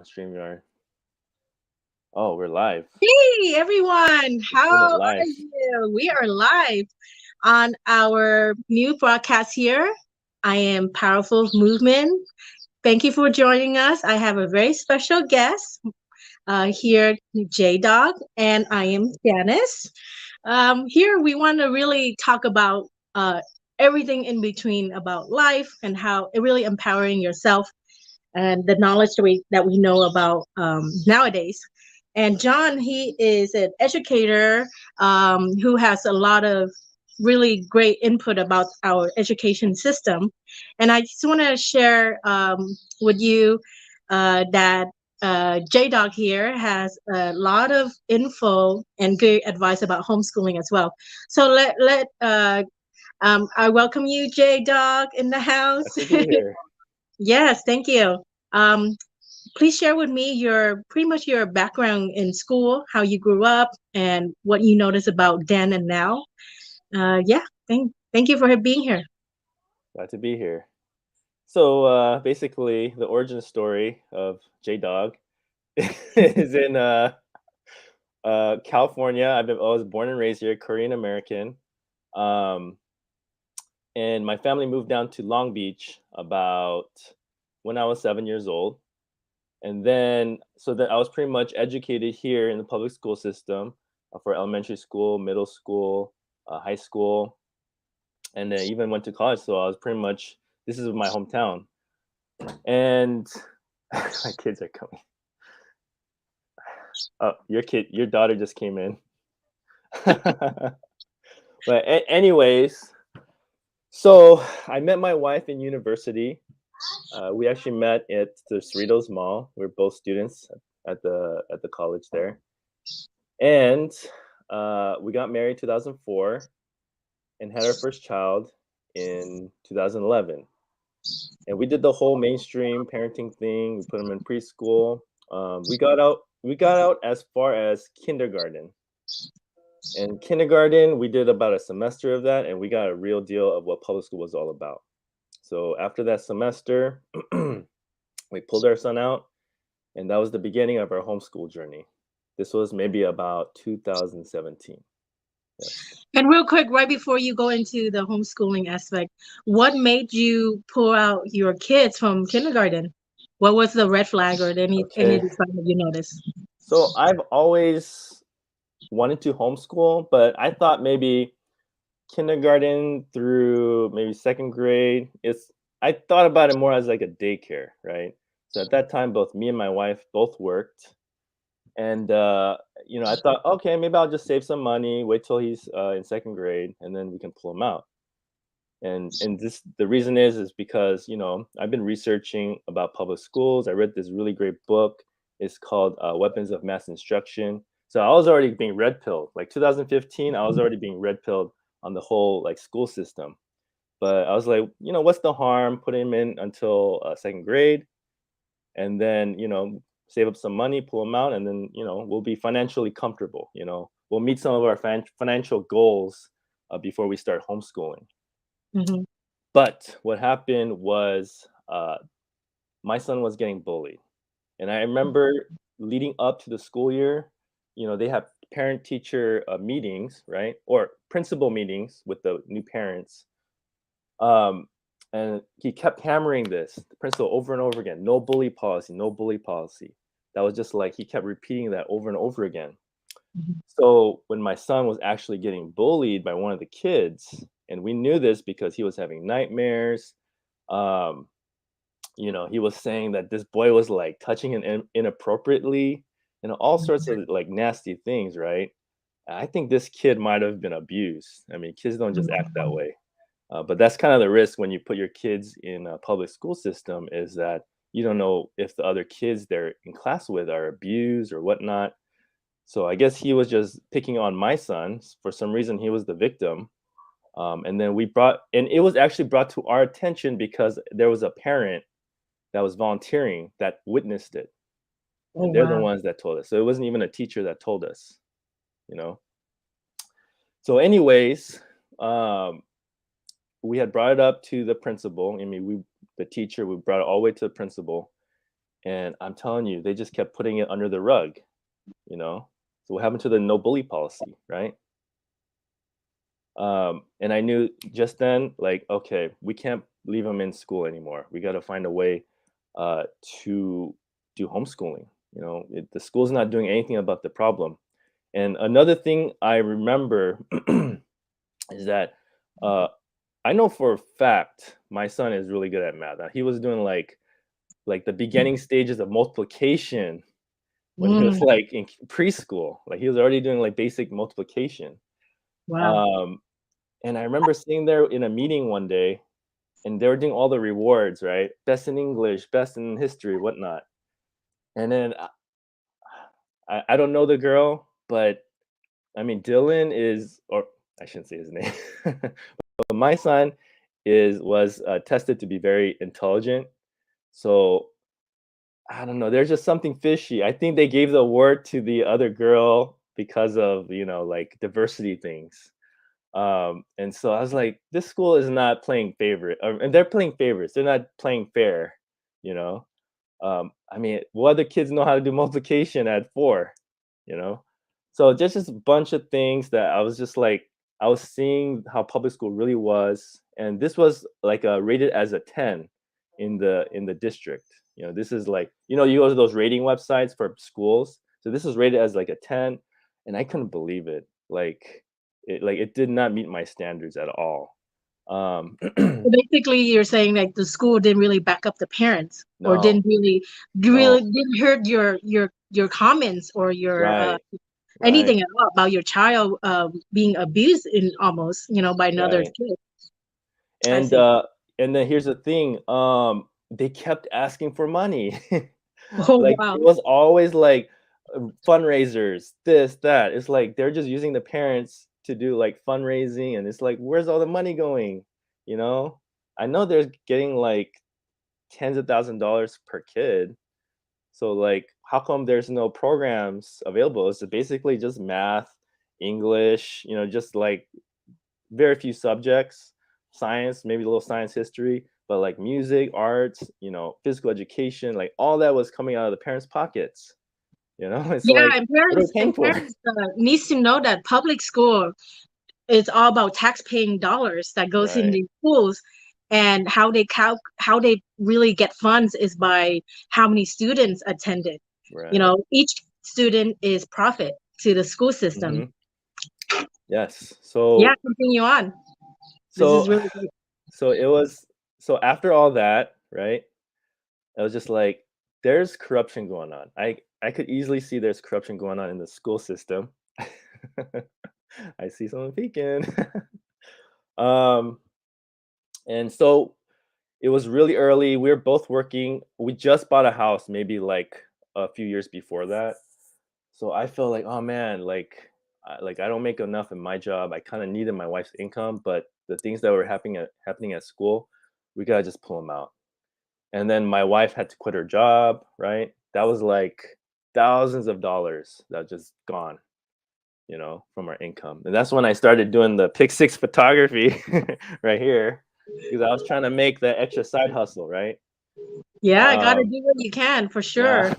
StreamYard. Oh, we're live. Hey everyone, We're doing how it are live. you? We are live on our new broadcast here. I am Powerful Movement. Thank you for joining us. I have a very special guest here, J Dog, and I am Janice. Here we want to really talk about everything in between about life and how it really empowering yourself and the knowledge that we know about nowadays. And John, he is an educator who has a lot of really great input about our education system. And I just want to share with you that J Dog here has a lot of info and good advice about homeschooling as well. So I welcome you, J Dog, in the house. Glad to be here. Yes, thank you. Um, please share with me your pretty much your background in school, how you grew up, and what you notice about then and now. Yeah, thank you for being here. Glad to be here. So basically, the origin story of J Dog is in California. I was born and raised here, Korean American. Um, and my family moved down to Long Beach about when I was 7 years old. And then, so that I was pretty much educated here in the public school system for elementary school, middle school, high school, and then even went to college. So I was pretty much, this is my hometown. And my kids are coming. Oh, your daughter just came in. But anyways, so I met my wife in university. We actually met at the Cerritos Mall. We're both students at the college there, and we got married 2004 and had our first child in 2011. And we did the whole mainstream parenting thing. We put them in preschool. We got out. We got out as far as kindergarten. And kindergarten, we did about a semester of that, and we got a real deal of what public school was all about. So after that semester, we pulled our son out, and that was the beginning of our homeschool journey. This was maybe about 2017. Yes. And real quick, right before you go into the homeschooling aspect, what made you pull out your kids from kindergarten? What was the red flag or any Okay. sign that you noticed? So I've always wanted to homeschool, but I thought maybe kindergarten through maybe second grade. I thought about it more as like a daycare, right? So at that time, both me and my wife both worked, and I thought, okay, maybe I'll just save some money, wait till he's in second grade, and then we can pull him out. And this the reason is because I've been researching about public schools. I read this really great book. It's called Weapons of Mass Instruction. So I was already being red pilled. Like 2015, I was already being red pilled on the whole like school system. But I was like, what's the harm? Put him in until second grade, and then save up some money, pull him out, and then we'll be financially comfortable. We'll meet some of our financial goals before we start homeschooling. Hmm. But what happened was my son was getting bullied. And I remember leading up to the school year, they have parent teacher meetings, right? Or principal meetings with the new parents. Um, and he kept hammering this, the principal, over and over again: no bully policy, no bully policy. That was just like he kept repeating that over and over again. So when my son was actually getting bullied by one of the kids, and we knew this because he was having nightmares, um, he was saying that this boy was like touching him inappropriately and all sorts of like nasty things, right? I think this kid might have been abused. I mean, kids don't just act that way. But that's kind of the risk when you put your kids in a public school system, is that you don't know if the other kids they're in class with are abused or whatnot. So I guess he was just picking on my son. For some reason, he was the victim. And then and it was actually brought to our attention because there was a parent that was volunteering that witnessed it. Oh And they're the wow. ones that told us. So it wasn't even a teacher that told us, you know? So, anyways, um, we had brought it up to the principal. I mean, the teacher, we brought it all the way to the principal. And I'm telling you, they just kept putting it under the rug, you know? So what happened to the no bully policy, right? And I knew just then, like, okay, we can't leave them in school anymore. We got to find a way uh, to do homeschooling. The school's not doing anything about the problem. And another thing I remember is that uh, I know for a fact my son is really good at math. He was doing like the beginning stages of multiplication when he was Mm, like in preschool. Like he was already doing like basic multiplication. wow. Um, and I remember sitting there in a meeting one day, and they were doing all the rewards, right? Best in English, best in history, whatnot. And then I don't know the girl, but I mean Dylan is, or I shouldn't say his name, but my son was tested to be very intelligent. So I don't know. There's just something fishy. I think they gave the award to the other girl because of like diversity things. And so I was like, this school is not playing favorite, and they're playing favorites. They're not playing fair, you know. I mean, what other kids know how to do multiplication at 4, you know? So just a bunch of things that I was just like, I was seeing how public school really was, and this was like rated as a 10 in the district. This is like, you go to those rating websites for schools. So this was rated as like a 10, and I couldn't believe it. Like it did not meet my standards at all. Um, So basically, you're saying like the school didn't really back up the parents, or no, didn't really, no, didn't heard your comments or your right, right, anything at all about your child being abused in almost, by another right. kid. I And see. uh and then here's the thing, they kept asking for money. Oh Like wow. it was always like fundraisers, this, that. It's like they're just using the parents to do like fundraising, and it's like, where's all the money going? You know? I know they're getting like tens of $1,000s per kid. So like how come there's no programs available? It's basically just math, English, just like very few subjects, science, maybe a little science history, but like music, arts, physical education, like all that was coming out of the parents' pockets. It's Yeah, like, and what are we parents paying and for? parents needs to know that public school is all about tax-paying dollars that goes in Right, the schools, and how they really get funds is by how many students attended. right. Each student is profit to the school system. Hmm. Yes. Yeah, So, continue on. This so, is really good. so it was. So after all that, right? I was just like, there's corruption going on. I could easily see there's corruption going on in the school system. I see someone peeking. um, and so it was really early. We were both working. We just bought a house maybe like a few years before that. So I felt like, oh man, like I don't make enough in my job. I kind of needed my wife's income, but the things that were happening at school, we gotta just pull them out. And then my wife had to quit her job, right? That was like thousands of dollars that just gone, from our income. And that's when I started doing the Pick Six photography right here, because I was trying to make that extra side hustle, right? Yeah, I gotta Um, do what you can for yeah. sure.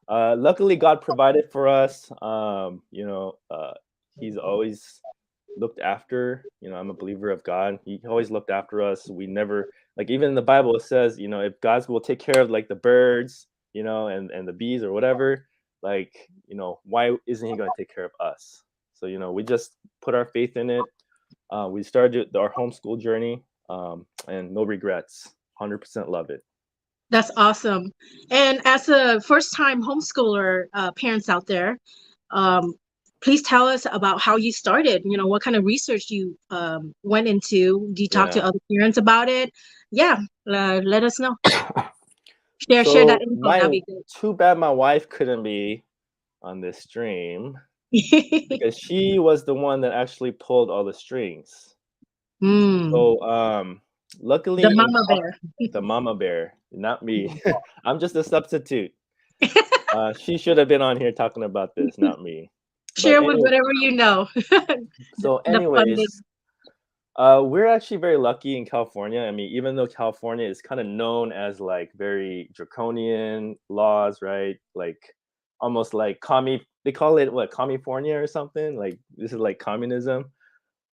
Luckily, God provided for us. He's always looked after. I'm a believer of God. He always looked after us. We never, like, even in the Bible it says, if God will take care of like the birds, and the bees or whatever, like, why isn't He going to take care of us? So we just put our faith in it. We started our homeschool journey, and no regrets. 100% love it. That's awesome. And as a first-time homeschooler, parents out there, um, please tell us about how you started. What kind of research you went into. Do you talk to Yeah. other parents about it? Yeah, let us know. Share that So info. my That'd be too bad my wife couldn't be on this stream, good. because she was the one that actually pulled all the strings. Mm, So the luckily mama bear. the mama bear, not me. I'm just a substitute. She should have been on here talking about this, not me. But Share with anyway, whatever you know. so The funding. anyways, We're actually very lucky in California. I mean, even though California is kind of known as like very draconian laws, right? Like almost like they call it what, California or something? Like this is like communism.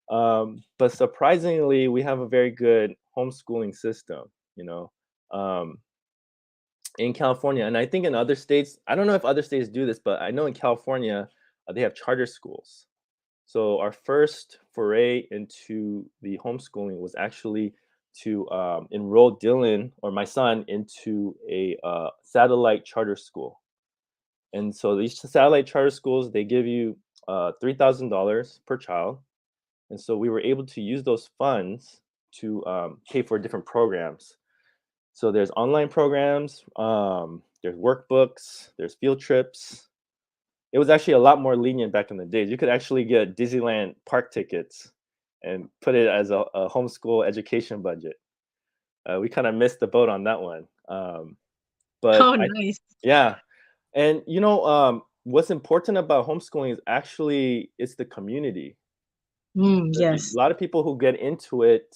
But surprisingly, we have a very good homeschooling system, you know, um, in California. And I think in other states, I don't know if other states do this, but I know in California, they have charter schools. So our first foray into the homeschooling was actually to enroll Dylan or my son into a satellite charter school. And so these satellite charter schools, they give you $3,000 per child. And so we were able to use those funds to pay for different programs. So there's online programs, there's workbooks, there's field trips. It was actually a lot more lenient back in the days. You could actually get Disneyland park tickets and put it as a homeschool education budget. We kind of missed the boat on that one. But Oh, I, nice. yeah, and what's important about homeschooling is actually it's the community. A Yes. lot of people who get into it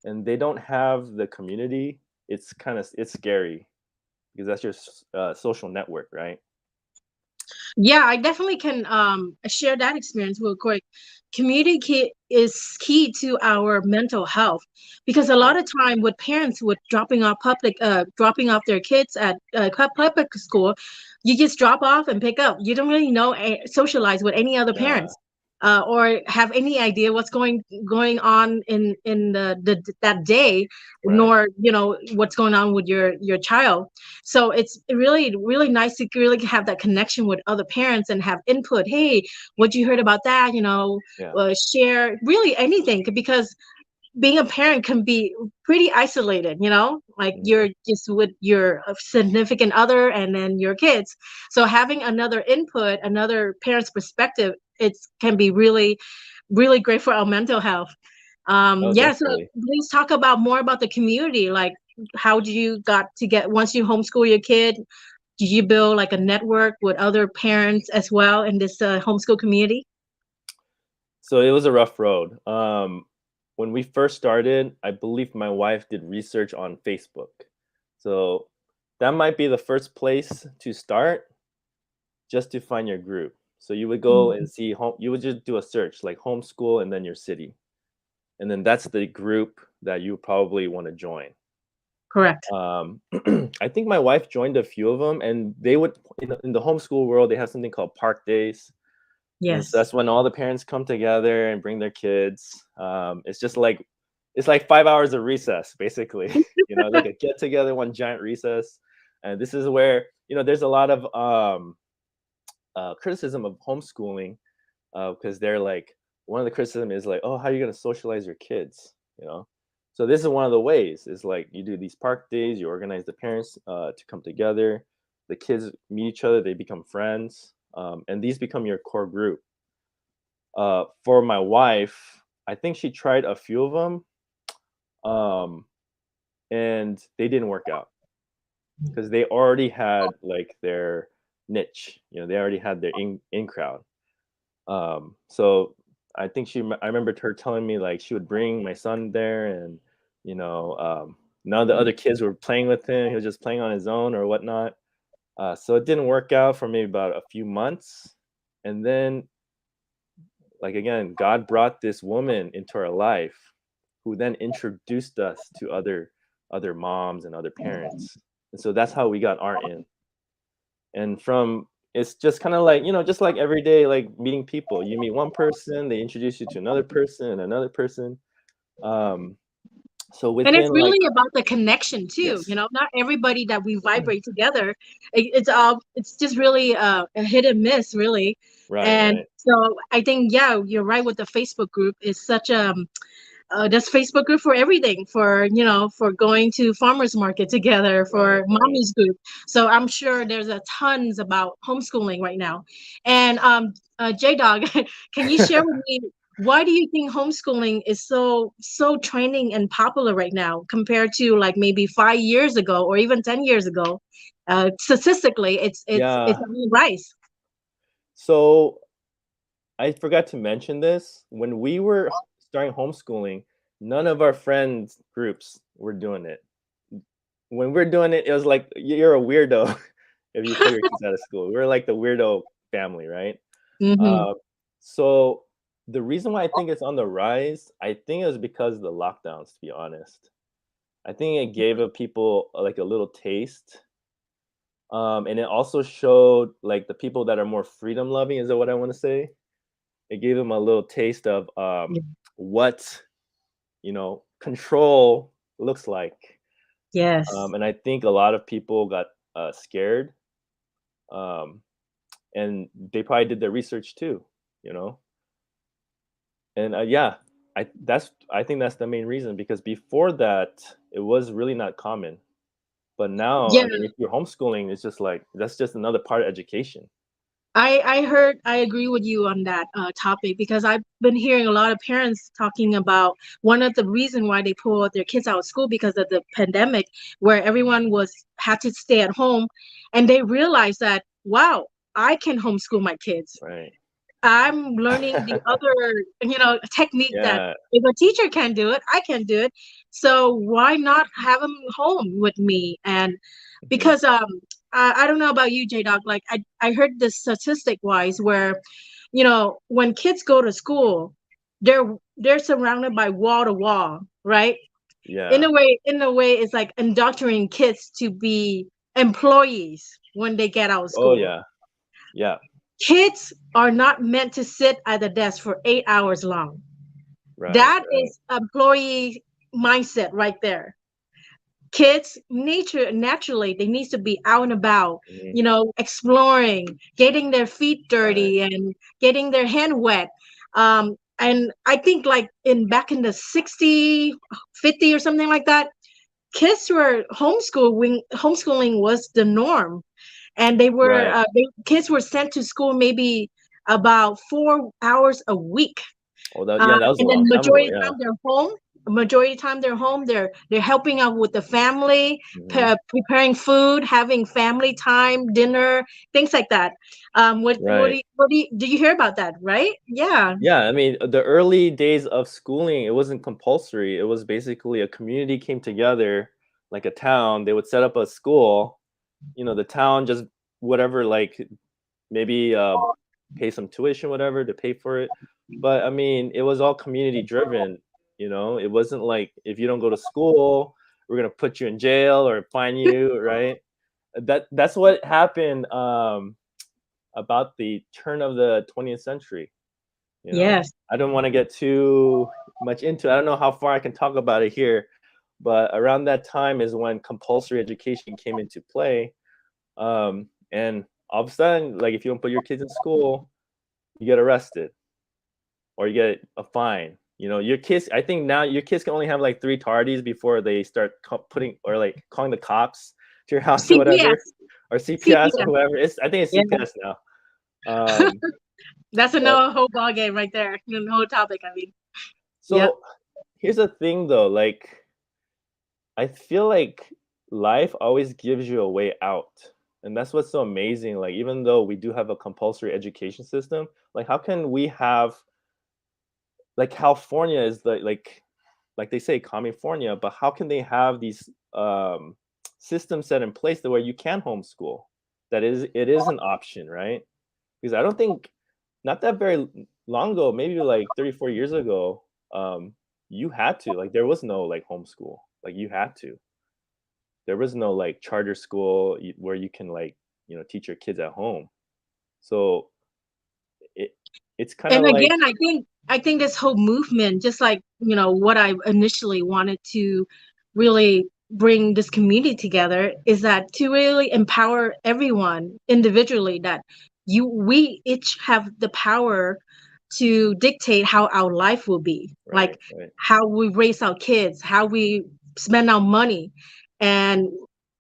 and they don't have the community, it's scary because that's your social network, right? Yeah, I definitely can share that experience real quick. Community is key to our mental health because a lot Right. of time with parents with dropping off their kids at public school, you just drop off and pick up. You don't really know socialize with any other Yeah. parents. Or have any idea what's going on in the that day, Right. nor what's going on with your child. So it's really nice to really have that connection with other parents and have input. Hey, what you heard about that? Yeah. Share really anything, because being a parent can be pretty isolated, like Mhm. you're just with your significant other and then your kids. So having another input, another parent's perspective, it can be really, really great for our mental health. Oh, Yeah, so definitely. please talk about more about the community. Like, how did you got to get once you homeschool your kid? Did you build like a network with other parents as well in this homeschool community? So it was a rough road. When we first started, I believe my wife did research on Facebook. So that might be the first place to start just to find your group. So you would go and Mm, see you would just do a search like homeschool and then your city. And then that's the group that you probably want to join. correct. I think my wife joined a few of them, and they would in the homeschool world they have something called park days. And so Yes. that's when all the parents come together and bring their kids. It's like 5 hours of recess, basically. Like a get together, one giant recess. And this is where there's a lot of criticism of homeschooling because they're like one of the criticism is like, oh, how are you going to socialize your kids? You know. So this is one of the ways. Is like you do these park days. You organize the parents to come together. The kids meet each other. They become friends, and these become your core group. For my wife, I think she tried a few of them, um, and they didn't work out because they already had like their niche. They already had their in crowd. So I think I remembered her telling me like she would bring my son there, and you know, um, none of the other kids were playing with him. He was just playing on his own or whatnot. So it didn't work out for maybe about a few months, and then like again, God brought this woman into our life who then introduced us to other moms and other parents. And so that's how we got our in. And from it's just kind of like, just like every day, like meeting people. You meet one person, they introduce you to another person and another person. Um, so And it's within like really about the connection too. yes. Not everybody that we vibrate together. It's just really a hit and miss, really. Right, And right, so I think, yeah, you're right with the Facebook group. Is such a there's Facebook group for everything, for going to farmers market together, right, for right. mommy's group. So I'm sure there's a tons about homeschooling right now. And J Dog, can you share with me, why do you think homeschooling is so trending and popular right now compared to like maybe 5 years ago or even 10 years ago? Statistically, it's Yeah. on the rise. So I forgot to mention this. When we were starting homeschooling, none of our friends groups were doing it. When we're doing it, it was like you're a weirdo if you put your kids out of school. We're like the weirdo family, right? Mm-hmm. Uh, so the reason why I think it's on the rise, I think it was because of the lockdowns, to be honest. I think it gave people like a little taste. And it also showed like the people that are more freedom loving, is that what I want to say? It gave them a little taste of what, control looks like. Yes. And I think a lot of people got scared. Um, and they probably did their research too, you know? And yeah, I think that's the main reason, because before that it was really not common. But now, Yeah. I mean, if you're homeschooling, it's just like that's just another part of education. I agree with you on that topic because I've been hearing a lot of parents talking about one of the reason why they pull their kids out of school because of the pandemic, where everyone was had to stay at home, and they realized that wow, I can homeschool my kids. Right. I'm learning the other, technique that Yeah. if a teacher can do it, I can do it. So why not have them home with me? And Mhm. because I don't know about you, J Doc, like I heard this statistic wise where, when kids go to school, they're surrounded by wall to wall, right? Yeah. In a way, it's like indoctrinating kids to be employees when they get out of Oh school. yeah. Yeah. Kids are not meant to sit at the desk for 8 hours long. Right. That Right. is employee mindset right there. Kids naturally they need to be out and about, Mhm. exploring, getting their feet Right. dirty and getting their hand wet. And I think like in back in the 60, 50 or something like that, kids were homeschooling was the norm, and Right. kids were sent to school maybe about 4 hours a week, Oh, that was a and then long time ago. Yeah. majority of the time they're home, they're helping out with the family, Hmm. preparing food, having family time, dinner, things like that. Right. Do you hear about that, right? Yeah. Yeah. I mean, the early days of schooling, it wasn't compulsory. It was basically a community came together, like a town. They would set up a school. The town just whatever, like maybe pay some tuition, whatever, to pay for it. But I mean, it was all community driven. It wasn't like if you don't go to school, we're gonna put you in jail or fine you, right? That's what happened about the turn of the 20th century. Yes. I don't want to get too much into it. I don't know how far I can talk about it here, but around that time is when compulsory education came into play. And all of a sudden, like if you don't put your kids in school, you get arrested or you get a fine. Your kids. I think now your kids can only have like three tardies before they start putting or like calling the cops to your house or whatever, CPS. or CPS or CPS. whoever. I think it's Yeah. CPS now. Um, That's but another whole ball game right there. The whole topic, I mean. Yep. so here's the thing, though. Like I feel like life always gives you a way out. And that's what's so amazing. Like, even though we do have a compulsory education system, like, how can we have, like, California is like they say, California, but how can they have these systems set in place that where you can homeschool? It is an option, right? Because I don't think, not that very long ago, maybe like 34 years ago, you had to, like, there was no like homeschool. Like, you had to. There was no like charter school where you can like teach your kids at home. So it it's kind of And like again, I think this whole movement, just like what I initially wanted to really bring this community together, is that to really empower everyone individually, that we each have the power to dictate how our life will be, right, like right, how we raise our kids, how we spend our money. And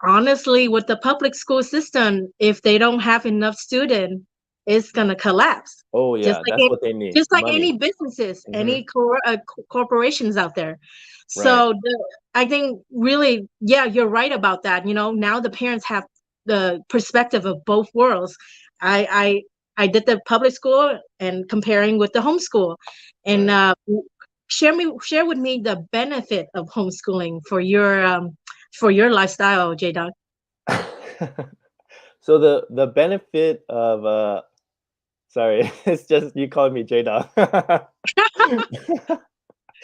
honestly, with the public school system, if they don't have enough students, it's gonna collapse. oh Just yeah, like that's what they need, just like money. any businesses, Hmm. any corporations out there. Right, So I think really, yeah, you're right about that. Now the parents have the perspective of both worlds. I I did the public school and comparing with the homeschool, and right. share with me the benefit of homeschooling for your lifestyle, J Dog. So the benefit of sorry, it's just you calling me J Dog.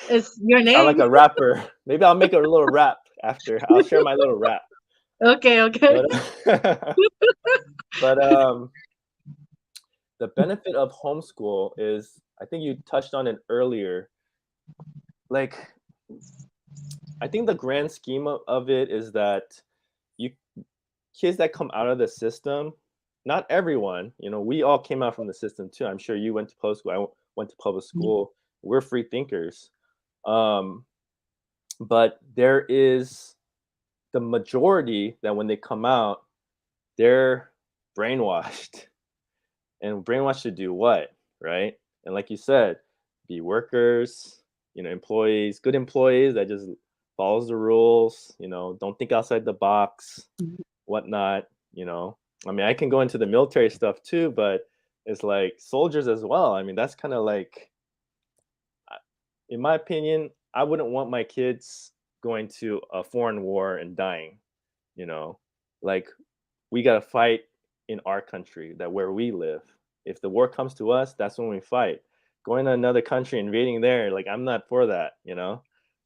It's your Sound name. like a rapper. Maybe I'll make a little rap after. I'll share my little rap. Okay, okay. But but the benefit of homeschool is, I think you touched on it earlier. Like, I think the grand scheme of it is that you kids that come out of the system, not everyone, we all came out from the system too. I'm sure you went to public school. Went to public school. We're free thinkers. Um, but there is the majority that when they come out, they're brainwashed. And brainwashed to do what, right? And like you said, be workers, employees, good employees that just follows the rules, don't think outside the box, whatnot, I mean, I can go into the military stuff too, but it's like soldiers as well. I mean, that's kind of like, in my opinion, I wouldn't want my kids going to a foreign war and dying, you know, like we got to fight in our country, that where we live. If the war comes to us, that's when we fight. Going to another country, invading there, like I'm not for that.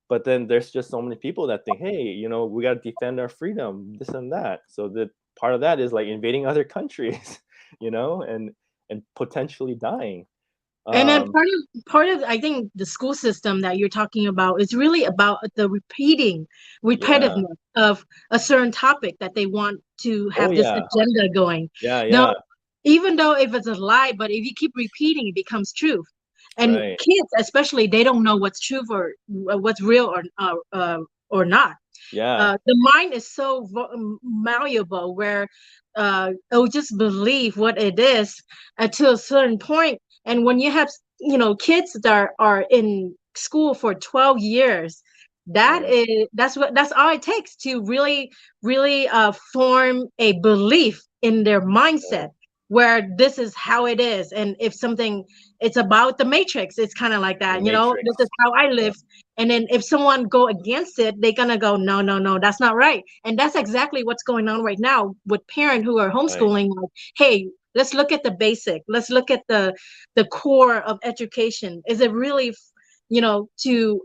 But then there's just so many people that think, hey, we got to defend our freedom, this and that. So the part of that is like invading other countries, and potentially dying. And then Um, part of I think the school system that you're talking about is really about the yeah. repetitiveness of a certain topic that they want to Oh have this yeah. agenda going. Yeah, Now, yeah. even though if it's a lie, but if you keep repeating, it becomes truth. And Right. kids, especially, they don't know what's truth or what's real or not. Yeah. The mind is so malleable where it'll just believe what it is to a certain point. And when you have, kids that are in school for 12 years, Right. that's all it takes to really form a belief in their Right. mindset where this is how it is. And if something, it's about the matrix, it's kind of like The that, this is Matrix. how I Yeah. live. And then if someone go against it, they're gonna go, no, no, no, that's not right. And that's exactly what's going on right now with parents who are Right. homeschooling. Like, hey, let's look at the basic. Let's look at the core of education. Is it really, to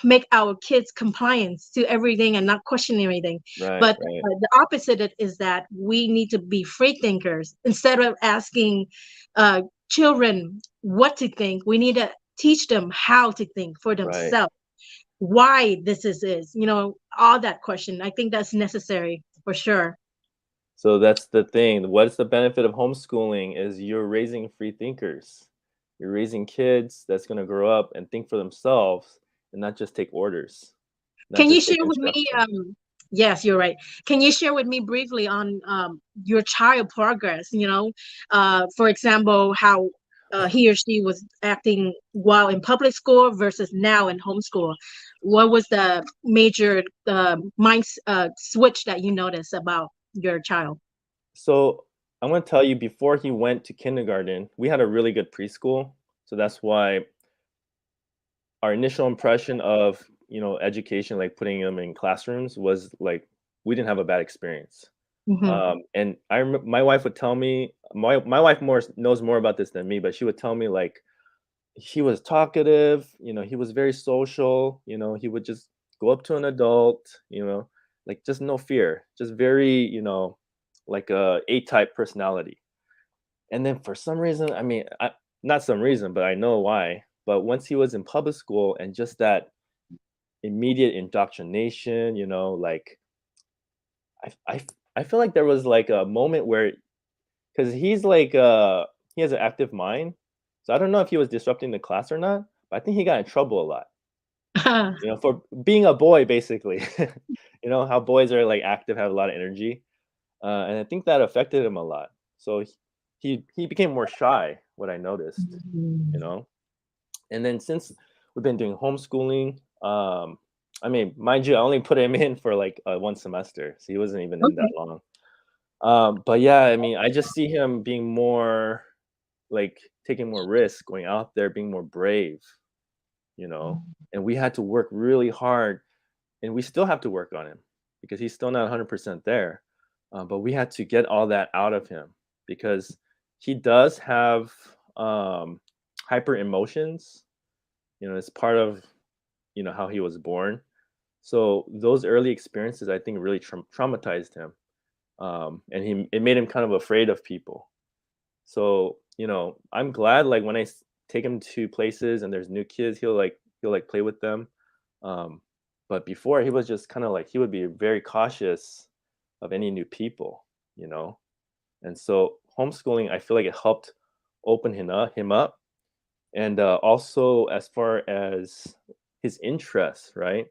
make our kids compliance to everything and not question everything? Right. But Right. the opposite is that we need to be free thinkers instead of asking children what to think. We need to teach them how to think for Right. themselves, why this is, all that question. I think that's necessary for sure. So that's the thing. What's the benefit of homeschooling is you're raising free thinkers. You're raising kids that's going to grow up and think for themselves and not just take orders, not Can you just share take with me? instruction. Yes, you're right. Can you share with me briefly on your child progress? For example, how he or she was acting while in public school versus now in homeschool. What was the major mind switch that you noticed about your child? So I'm going to tell you, before he went to kindergarten, we had a really good preschool. So that's why our initial impression of, education, like putting them in classrooms, was like we didn't have a bad experience. Hmm. And my wife would tell me, my wife more knows more about this than me, but she would tell me like he was talkative, he was very social, he would just go up to an adult, like just no fear, just very, like a A-type personality. And then for some reason, I mean, not some reason, but I know why. But once he was in public school and just that immediate indoctrination, like I, I, I feel like there was like a moment where, because he's like, he has an active mind. So I don't know if he was disrupting the class or not, but I think he got in trouble a lot, for being a boy, basically. How boys are like active, have a lot of energy. And I think that affected him a lot. So he became more shy, what I noticed, you know. And then since we've been doing homeschooling, I mean, mind you, I only put him in for like one semester, so he wasn't even in that Okay. long. But yeah, I mean, I just see him being more like taking more risks, going out there, being more brave. you know, and we had to work really hard, and we still have to work on him because he's still not 100% there. But we had to get all that out of him because he does have hyper emotions. You know, it's part of how he was born. So those early experiences, I think, really traumatized him, and it made him kind of afraid of people. So I'm glad like when take him to places and there's new kids, he'll like play with them. Um, but before he was just kind of like he would be very cautious of any new people, you know. And so homeschooling, I feel like it helped open him up, and also as far as his interests, right?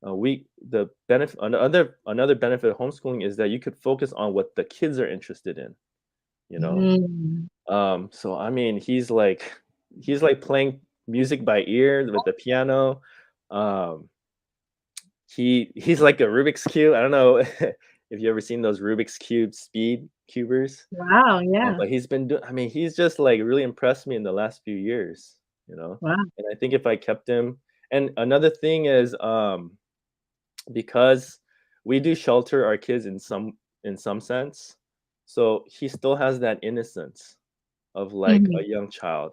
We the benefit another benefit of homeschooling is that you could focus on what the kids are interested in, you know. Mm. So I mean, he's like playing music by ear with the piano. Um, he's like a Rubik's cube. I don't know if you ever seen those Rubik's cube speed cubers. Wow, yeah. But he's been doing. I mean, he's just like really impressed me in the last few years. Wow. And I think if I kept him, and another thing is, because we do shelter our kids in some sense, so he still has that innocence of like a Mhm. young child.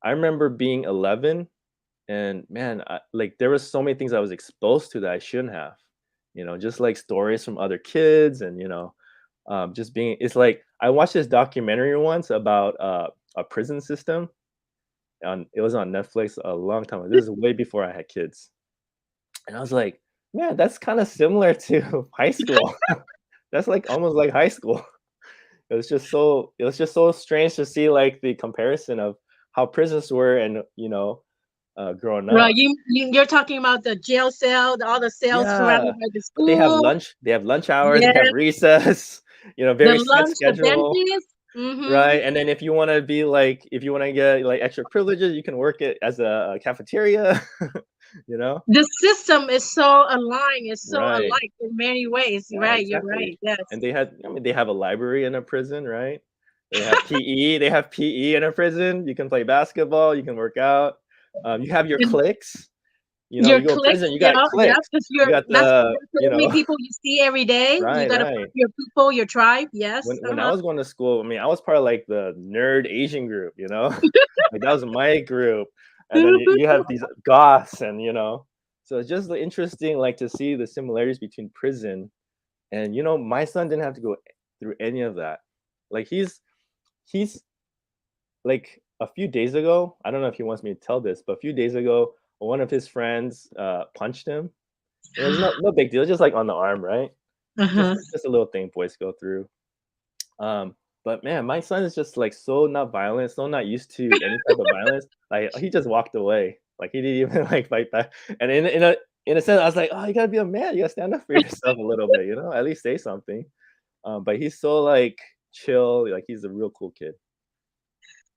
I remember being 11, and man, like there was so many things I was exposed to that I shouldn't have. Just like stories from other kids, and just being. It's like I watched this documentary once about a prison system. It was on Netflix a long time ago. This is way before I had kids, and I was like, man, that's kind of similar to high school. That's like almost like high school. It was just so strange to see like the comparison of how prisons were and growing Right, up. you're talking about the jail cell, all the cells Yeah, surrounded by the but they have school. lunch. They have lunch hour. They have Yes, recess. the Very set lunch, the schedule, benches. Mhm. right? And then if you want to get like extra privileges, you can work it as a cafeteria. You know, The system is so aligned, it's so right? alike in many ways. Yeah, Right, you're right. exactly. Yes. And they have a library in a prison, right? They have PE. They have PE in a prison. You can play basketball. You can work out. You have your And cliques. your You go to cliques, prison. You yeah, got yeah, cliques. because You got that's the, the only people you see every day. You right, gotta find right. your people, your tribe. Yes. When I Uh-huh. was going to school, I mean, I was part of like the nerd Asian group, like that was my group. And then you have these goths, and so it's just interesting, like to see the similarities between prison and my son didn't have to go through any of that. Like he's like a few days ago, I don't know if he wants me to tell this, but a few days ago, one of his friends punched him. It was no big deal, just like on the arm, right? Just Uh-huh. just a little thing boys go through. But man, my son is just like so not violent, so not used to any type of violence. Like he just walked away. Like he didn't even like fight back. And in a sense, I was like, oh, you gotta be a man. You gotta stand up for yourself a little bit, at least say something. But he's so like chill. Like he's a real cool kid.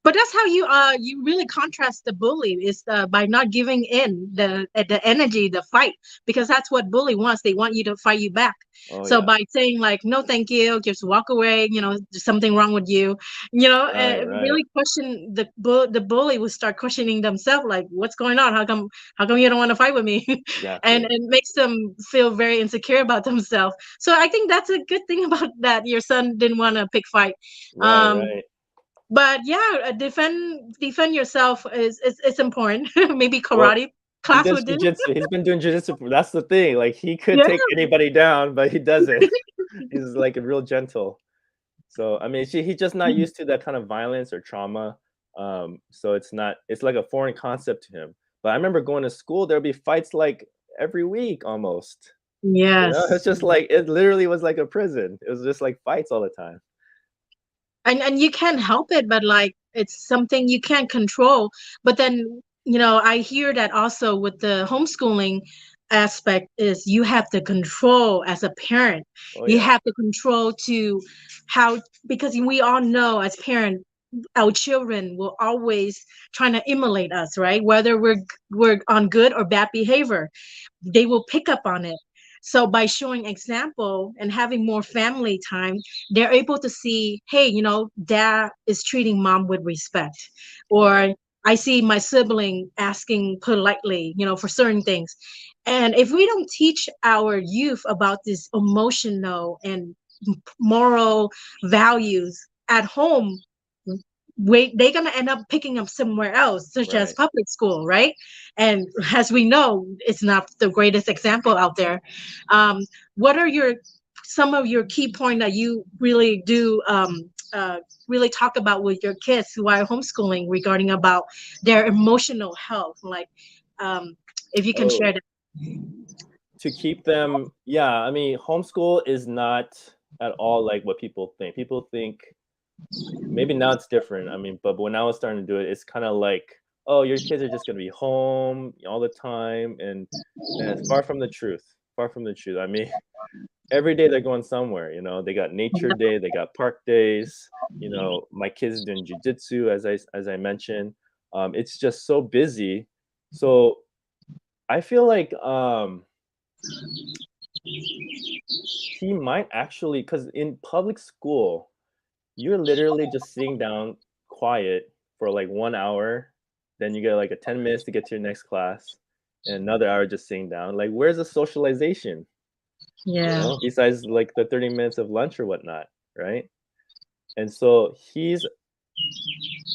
But that's how you really contrast the bully is by not giving in the energy, the fight, because that's what bully wants. They want you to fight you back. Oh So yeah. by saying like no thank you, just walk away, there's something wrong with you, Right, right. really question the bully will start questioning themselves like what's going on? How come you don't want to fight with me? And Exactly. it makes them feel very insecure about themselves. So I think that's a good thing about that your son didn't want to pick fight. Right, Um right. but yeah, defend yourself is it's important. Maybe Well, karate he class does would do. jujitsu. He's been doing jujitsu. That's the thing. Like he could Yeah. take anybody down, but he doesn't. He's like a real gentle. So I mean, he's just not used to that kind of violence or trauma. So it's like a foreign concept to him. But I remember going to school, there'd be fights like every week almost. It's Yes. just like it literally was like a prison. It was just like fights all the time. And you can't help it, but like it's something you can't control. But then I hear that also with the homeschooling aspect is you have the control as a parent. Oh You yeah. have the control to how, because we all know as parents our children will always trying to emulate us, right? Whether we're on good or bad behavior, they will pick up on it. So by showing example and having more family time, they're able to see, hey, dad is treating mom with respect, or Right. I see my sibling asking politely, for certain things. And if we don't teach our youth about this emotional and moral values at home, they're gonna end up picking up somewhere else, such as Right. public school, right? And as we know, it's not the greatest example out there. Um, what are your some of your key point that you really do really talk about with your kids who are homeschooling regarding about their emotional health? Like, um, if you can share Oh, that. to keep them, yeah, I mean, homeschool is not at all like what people think. People think maybe now it's different. I mean, but when I was starting to do it, it's kind of like, oh, your kids are just gonna be home all the time, and it's far from the truth. Far from the truth. I mean, every day they're going somewhere. They got nature day, they got park days. My kids doing jujitsu, as I mentioned. It's just so busy. So I feel like he might actually, because in public school, you're literally just sitting down quiet for like 1 hour, then you get like a 10 minutes to get to your next class, and another hour just sitting down. Like, where's the socialization? Yeah. Besides like the 30 minutes of lunch or whatnot, right? And so he's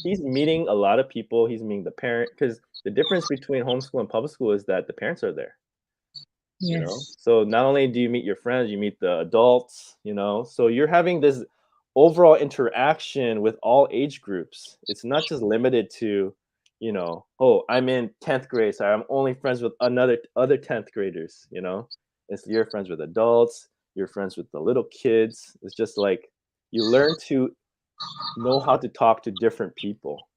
meeting a lot of people. He's meeting the parent, because the difference between homeschool and public school is that the parents are there. Yes. So not only do you meet your friends, you meet the adults. So you're having this overall interaction with all age groups. It's not just limited to, oh, I'm in 10th grade, so I'm only friends with another other 10th graders. It's you're friends with adults, you're friends with the little kids. It's just like you learn to know how to talk to different people.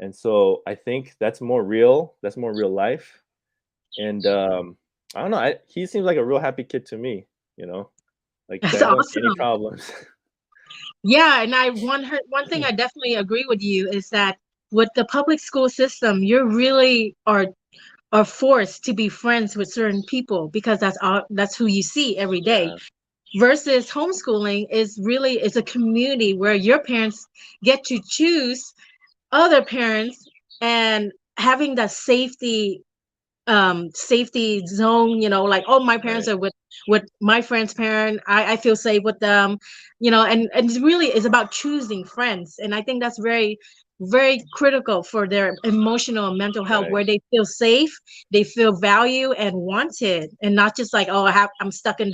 And so I think that's more real life. And I don't know. He seems like a real happy kid to me. You know, like That's I don't see any awesome. problems. Yeah, and one thing I definitely agree with you is that with the public school system, you really are forced to be friends with certain people because that's who you see every day. Yeah, Versus homeschooling is a community where your parents get to choose other parents, and having that safety zone, like, oh, my parents right. are with my friend's parent, I feel safe with them, and it really is about choosing friends. And I think that's very, very critical for their emotional and mental health, Right. where they feel safe, they feel valued and wanted, and not just like, oh, I'm stuck in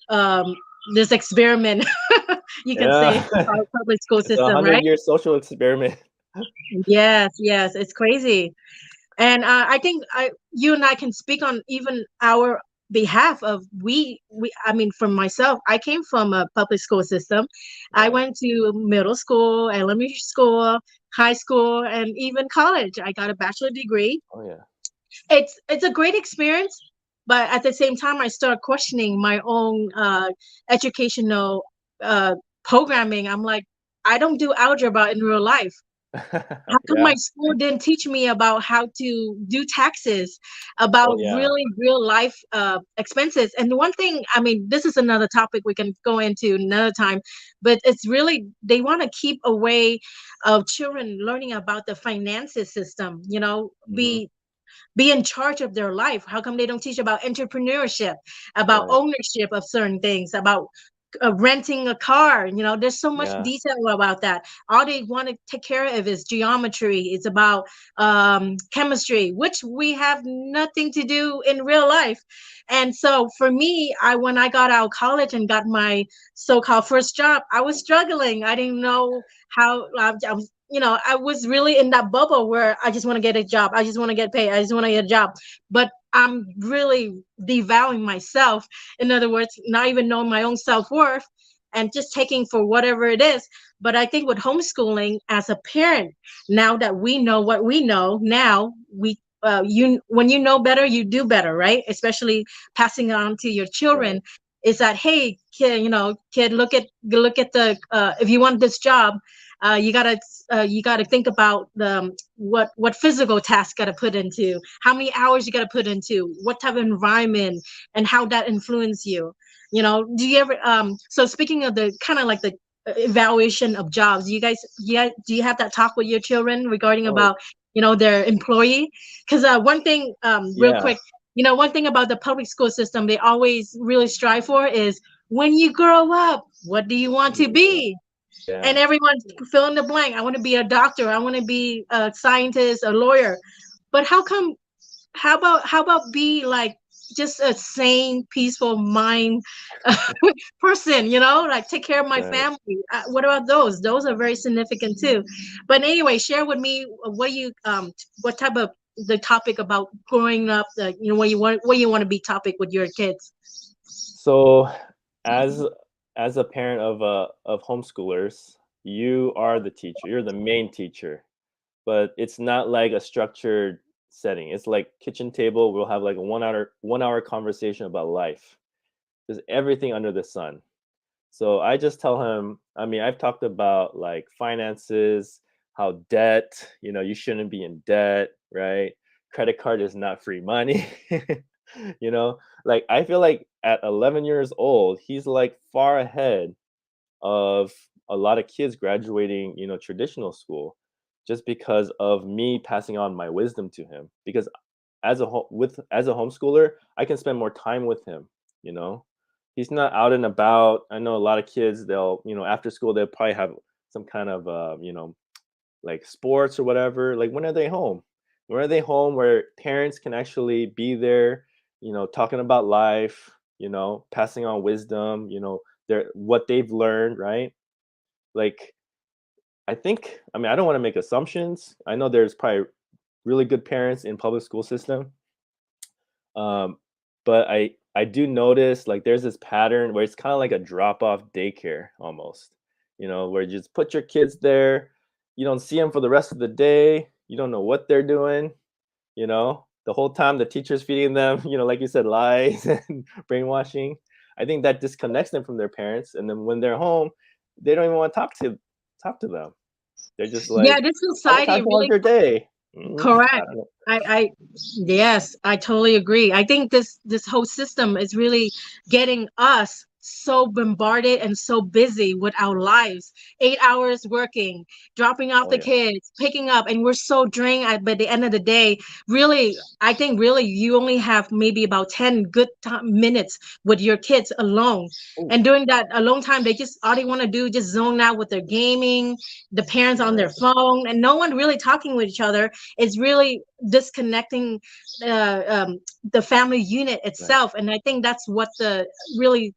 um this experiment, you can say, Yeah. our public school It's a system, right? 100-year social experiment. Yes, yes, it's crazy. And I think you and I can speak on even our behalf of we. I mean, for myself, I came from a public school system. I Right. went to middle school, elementary school, high school, and even college. I got a bachelor degree. Oh yeah. It's a great experience, but at the same time, I started questioning my own educational uh, programming. I'm like, I don't do algebra in real life. How come Yeah. my school didn't teach me about how to do taxes, Oh about yeah. really real life expenses? And one thing, I mean, this is another topic we can go into another time, but it's really, they want to keep away of children learning about the finances system, Hmm. be in charge of their life. How come they don't teach about entrepreneurship, about Right. ownership of certain things, about renting a car? There's so much Yeah. detail about that. All they want to take care of is geometry. It's about chemistry, which we have nothing to do in real life. And so for me, when I got out of college and got my so-called first job, I was struggling. I didn't know how. I was, I was really in that bubble where I just want to get a job. I just want to get paid. I just want to get a job. But I'm really devaluing myself. In other words, not even knowing my own self-worth and just taking for whatever it is. But I think with homeschooling as a parent, now that we know what we know, now you when you know better, you do better, right? Especially passing on to your Right. children, is that, hey, kid, kid, look at the if you want this job, you gotta think about the what physical tasks gotta put into, how many hours you gotta put into, what type of environment, and how that influence you. Do you ever so speaking of the kind of like the evaluation of jobs, do you guys, yeah, do you have that talk with your children regarding Oh about their employee. Because one thing, real Yeah. quick, one thing about the public school system they always really strive for is, when you grow up, what do you want to Yeah. be? And Yeah. everyone's fill in the blank. I want to be a doctor. I want to be a scientist, a lawyer. But how about be like just a sane, peaceful mind person, like take care of my Right. family. What about those? Those are very significant too. But anyway, share with me what type of the topic about growing up, what you want to be topic with your kids. So as as a parent of homeschoolers, you are the teacher. You're the main teacher. But it's not like a structured setting. It's like kitchen table. We'll have like a 1 hour conversation about life. There's everything under the sun. So I just tell him, I mean, I've talked about like finances, how debt, you shouldn't be in debt, right? Credit card is not free money. you know, like I feel like at 11 years old, he's like far ahead of a lot of kids graduating, traditional school, just because of me passing on my wisdom to him. Because as a homeschooler, I can spend more time with him. You know, he's not out and about. I know a lot of kids. They'll, after school, they'll probably have some kind of, like sports or whatever. Like when are they home? When are they home where parents can actually be there? Talking about life. Passing on wisdom. Their what they've learned, right? Like I mean, I don't want to make assumptions. I know there's probably really good parents in public school system. Um, but I do notice like there's this pattern where it's kind of like a drop off daycare almost. Where you just put your kids there, you don't see them for the rest of the day, you don't know what they're doing, the whole time the teacher's feeding them, like you said, lies and brainwashing. I think that disconnects them from their parents, and then when they're home, they don't even want to talk to them. They're just Yeah, like, this "How society was really. your day?" I Correct. don't know. I yes, I totally agree. I think this whole system is really getting us so bombarded and so busy with our lives. 8 hours working, dropping off Oh the yeah, kids, picking up, and we're so drained. By the end of the day, really, I think really you only have maybe about 10 good minutes with your kids alone. oh And during that alone time, they just all they want to do just zone out with their gaming, the parents on their right, phone, and no one really talking with each other. It's really disconnecting the family unit right, itself, and I think that's what really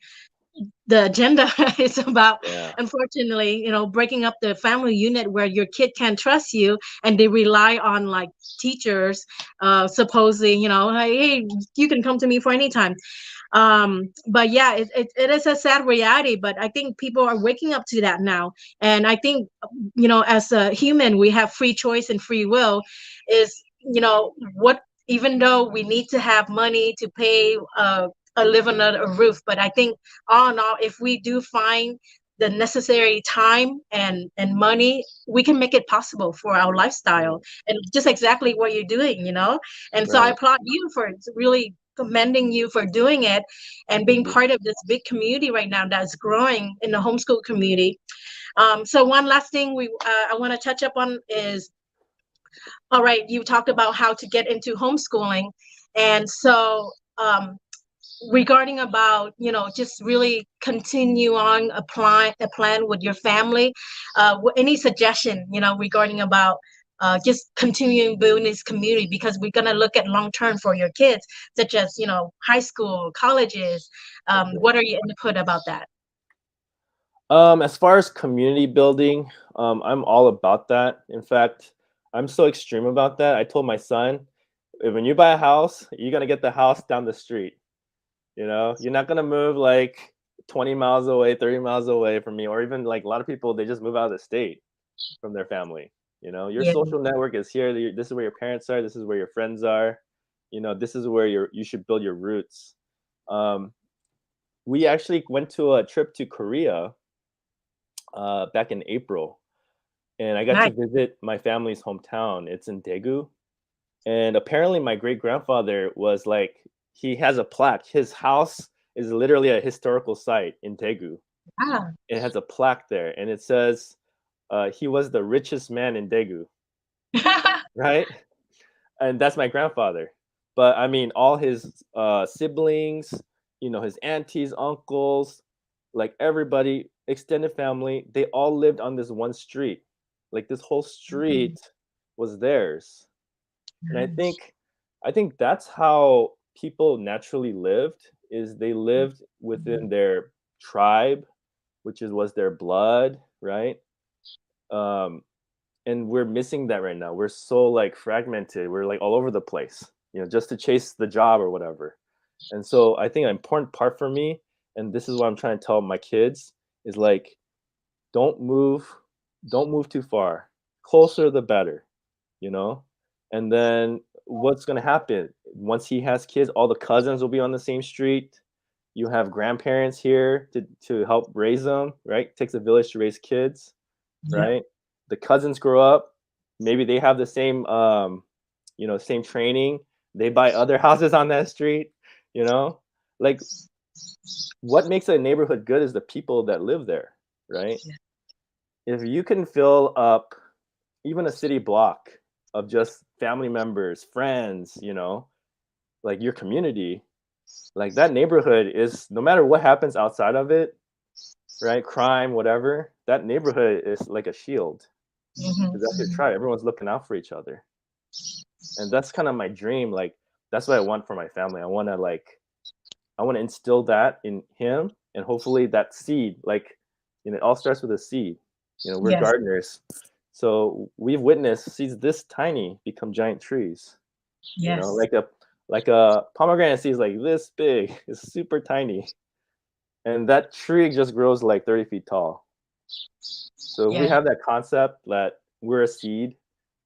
the agenda is about. yeah, Unfortunately, breaking up the family unit where your kid can't trust you, and they rely on like teachers, supposedly, hey, you can come to me for any time. But yeah, it is a sad reality, but I think people are waking up to that now. And I think, as a human, we have free choice and free will. Is, what, even though we need to have money to pay, live under a roof, but I think all in all, if we do find the necessary time and money, we can make it possible for our lifestyle, right, and just exactly what you're doing, and so I right. applaud you for really commending you for doing it and Thank being you. part of this big community right now that's growing in the homeschool community. So one last thing I want to touch up on is, all right, you talked about how to get into homeschooling, and so regarding about, just really continue on applying a plan with your family, any suggestion, regarding about just continuing building this community, because we're going to look at long term for your kids, such as, high school, colleges. Okay. What are your input about that? As far as community building, I'm all about that. In fact, I'm so extreme about that. I told my son, when you buy a house, you're gonna get the house down the street. You're not gonna move like 20 miles away, 30 miles away from me, or even like a lot of people, they just move out of the state from their family. Your Yeah. social network is here. This is where your parents are. This is where your friends are. This is where you should build your roots. Um, we actually went to a trip to Korea back in April, and I got to Nice. visit my family's hometown. It's in Daegu, and apparently my great grandfather was like, he has a plaque. His house is literally a historical site in Daegu. Ah. It has a plaque there, and it says he was the richest man in Daegu. right? And that's my grandfather. But I mean, all his siblings, his aunties, uncles, like everybody, extended family, they all lived on this one street. Like this whole Mhm. street was theirs. And Nice. I think that's how people naturally lived is they lived within Mhm. their tribe, which was their blood, right? Um, and we're missing that right now. We're so like fragmented. We're like all over the place, just to chase the job or whatever. And so I think an important part for me, and this is what I'm trying to tell my kids, is like don't move, don't move too far. Closer the better, you know? And then what's gonna happen? Once he has kids, all the cousins will be on the same street. You have grandparents here to help raise them, right? Takes a village to raise kids, Yep. right? The cousins grow up, maybe they have the same same training. They buy other houses on that street, you know? Like what makes a neighborhood good is the people that live there, right? Yeah. If you can fill up even a city block of just family members, friends, like your community, like that neighborhood is no matter what happens outside of it, right? Crime, whatever, that neighborhood is like a shield Mhm, because that's your mhm. tribe. Everyone's looking out for each other. And that's kind of my dream. Like that's what I want for my family. I want to instill that in him and hopefully that seed, like, it all starts with a seed. We're Yes, gardeners. So we've witnessed seeds this tiny become giant trees, yes, like a pomegranate seed is like this big. It's super tiny. And that tree just grows like 30 feet tall. So if we yes, have that concept that we're a seed,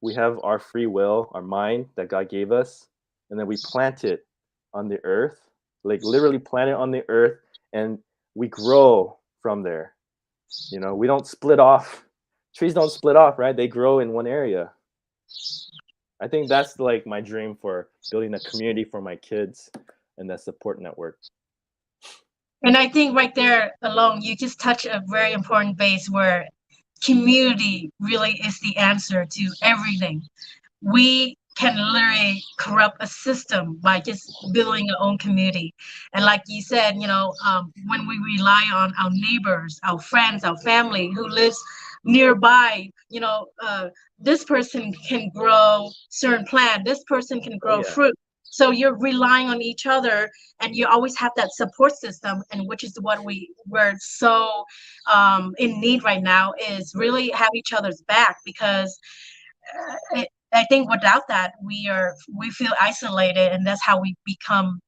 we have our free will, our mind that God gave us, and then we plant it on the earth, like literally plant it on the earth, and we grow from there. We don't split off. Trees don't split off, right? They grow in one area. I think that's like my dream for building a community for my kids and that support network. and I think right there alone, you just touch a very important base where community really is the answer to everything. We can literally corrupt a system by just building our own community. And like you said, when we rely on our neighbors, our friends, our family who lives nearby, this person can grow certain plant, this person can Oh grow yeah, fruit. So you're relying on each other, and you always have that support system, and which is what we're so in need right now is really have each other's back because I think without that we feel isolated, and that's how we become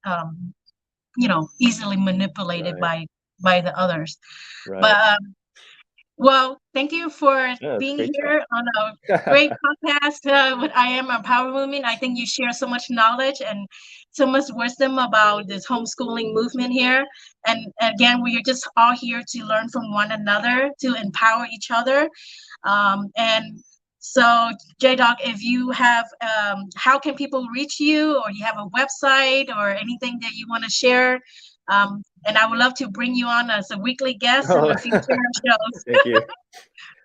easily manipulated right, by the others. But right. well, thank you for Yeah, it's being great talk. here on a great podcast with I Am a Power Woman. I think you share so much knowledge and so much wisdom about this homeschooling movement here. And again, we are just all here to learn from one another, to empower each other. And so, J Doc, if you have, how can people reach you, or you have a website or anything that you want to share? And I would love to bring you on as a weekly guest in Oh, the future shows. thank you.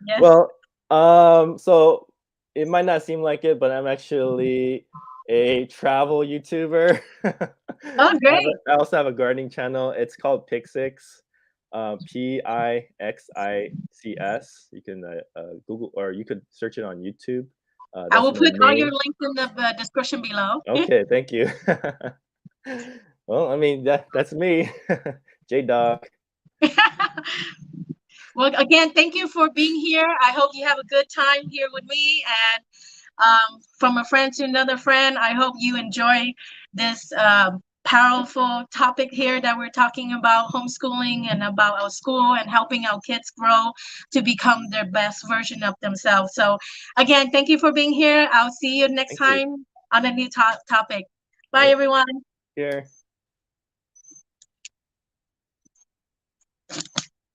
Yes. Well, so it might not seem like it, but I'm actually a travel YouTuber. Oh, great. I also have a gardening channel. It's called Pixix, Pixis. You can Google or you could search it on YouTube. I That's will my put all your main. links in the description below. Okay, thank you. Well, I mean that's me, J Dog. Well, again, thank you for being here. I hope you have a good time here with me. And from a friend to another friend, I hope you enjoy this powerful topic here that we're talking about homeschooling and about our school and helping our kids grow to become their best version of themselves. So, again, thank you for being here. I'll see you next Thank you. time on a new topic. Bye, Right everyone. here.